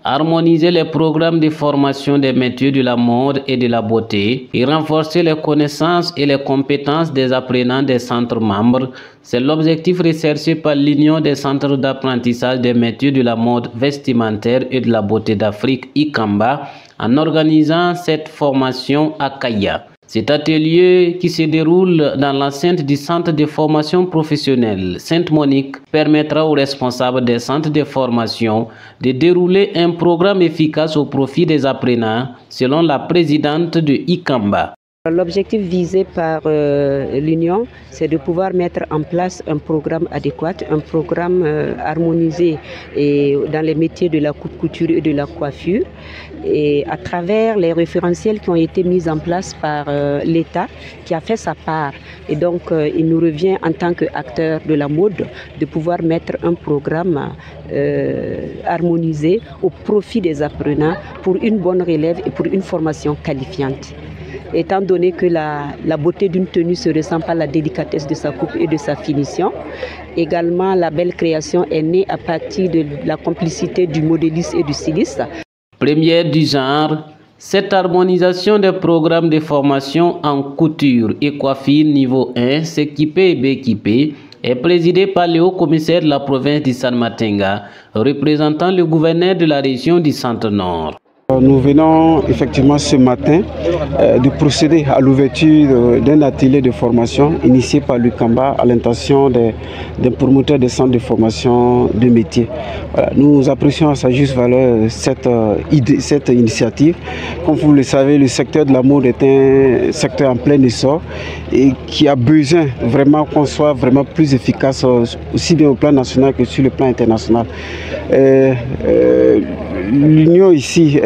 Harmoniser les programmes de formation des métiers de la mode et de la beauté et renforcer les connaissances et les compétences des apprenants des centres membres, c'est l'objectif recherché par l'Union des centres d'apprentissage des métiers de la mode vestimentaire et de la beauté d'Afrique, ICAMBA, en organisant cette formation à Kaya. Cet atelier qui se déroule dans l'enceinte du centre de formation professionnelle Sainte-Monique permettra aux responsables des centres de formation de dérouler un programme efficace au profit des apprenants, selon la présidente de ICAMBA. L'objectif visé par l'Union, c'est de pouvoir mettre en place un programme adéquat, un programme harmonisé dans les métiers de la coupe-couture et de la coiffure, et à travers les référentiels qui ont été mis en place par l'État, qui a fait sa part. Et donc, il nous revient en tant qu'acteurs de la mode de pouvoir mettre un programme harmonisé au profit des apprenants pour une bonne relève et pour une formation qualifiante. Étant donné que la beauté d'une tenue se ressent par la délicatesse de sa coupe et de sa finition. Également, la belle création est née à partir de la complicité du modéliste et du styliste. Première du genre, cette harmonisation des programmes de formation en couture et coiffure niveau 1, s'équiper et béquiper, est présidée par le haut-commissaire de la province du San-Matenga, représentant le gouverneur de la région du Centre-Nord. Nous venons effectivement ce matin de procéder à l'ouverture d'un atelier de formation initié par l'ICAMBA à l'intention des promoteurs des centres de formation de métiers. Voilà, nous apprécions à sa juste valeur cette initiative. Comme vous le savez, le secteur de la mode est un secteur en plein essor et qui a besoin vraiment qu'on soit vraiment plus efficace aussi bien au plan national que sur le plan international. L'Union ici,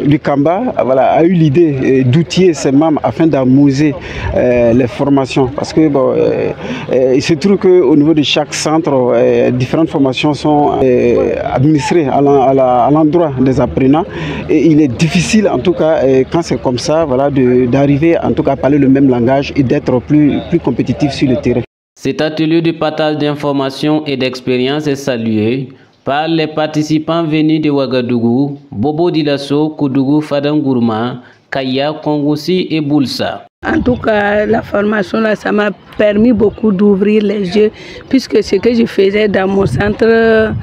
l'ICAMBA, a eu l'idée d'outiller ses membres afin d'harmoniser les formations. Parce que il se trouve qu'au niveau de chaque centre, différentes formations sont administrées à l'endroit des apprenants. Et il est difficile, en tout cas, quand c'est comme ça, d'arriver en tout cas à parler le même langage et d'être plus compétitif sur le terrain. Cet atelier de partage d'informations et d'expériences est salué par les participants venus de Ouagadougou, Bobo Dioulasso, Koudougou, Fadangourma, Kaya, Kongoussi et Boulsa. En tout cas, la formation là, ça m'a permis beaucoup d'ouvrir les yeux, puisque ce que je faisais dans mon centre,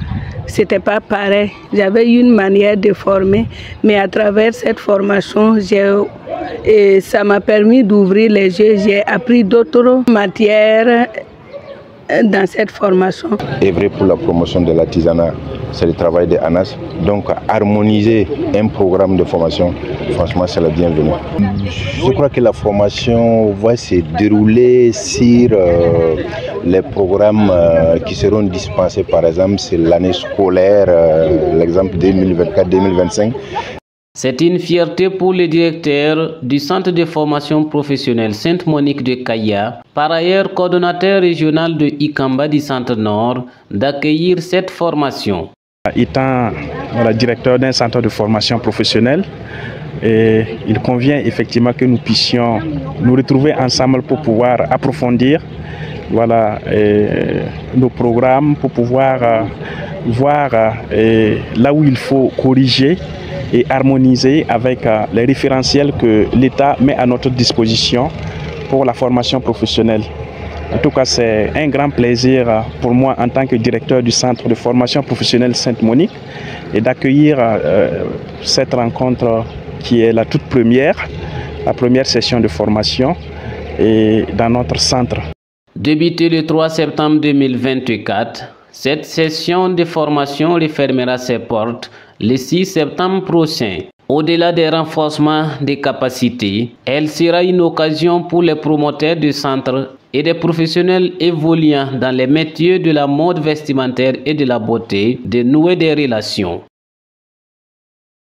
c'était pas pareil. J'avais une manière de former, mais à travers cette formation, ça m'a permis d'ouvrir les yeux. J'ai appris d'autres matières dans cette formation. Œuvrer pour la promotion de l'artisanat, c'est le travail de ANAS. Donc harmoniser un programme de formation, franchement c'est la bienvenue. Je crois que la formation va se dérouler sur les programmes qui seront dispensés, par exemple c'est l'année scolaire, l'exemple 2024-2025. C'est une fierté pour le directeur du centre de formation professionnelle Sainte-Monique de Kaya, par ailleurs coordonnateur régional de ICAMBA du Centre-Nord, d'accueillir cette formation. Étant directeur d'un centre de formation professionnelle, il convient effectivement que nous puissions nous retrouver ensemble pour pouvoir approfondir nos programmes, pour pouvoir voir là où il faut corriger et harmoniser avec les référentiels que l'État met à notre disposition pour la formation professionnelle. En tout cas, c'est un grand plaisir pour moi en tant que directeur du centre de formation professionnelle Sainte-Monique et d'accueillir cette rencontre qui est la toute première, la première session de formation dans notre centre. Débutée le 3 septembre 2024, cette session de formation refermera ses portes le 6 septembre prochain. Au-delà des renforcements des capacités, elle sera une occasion pour les promoteurs du centre et des professionnels évoluant dans les métiers de la mode vestimentaire et de la beauté de nouer des relations.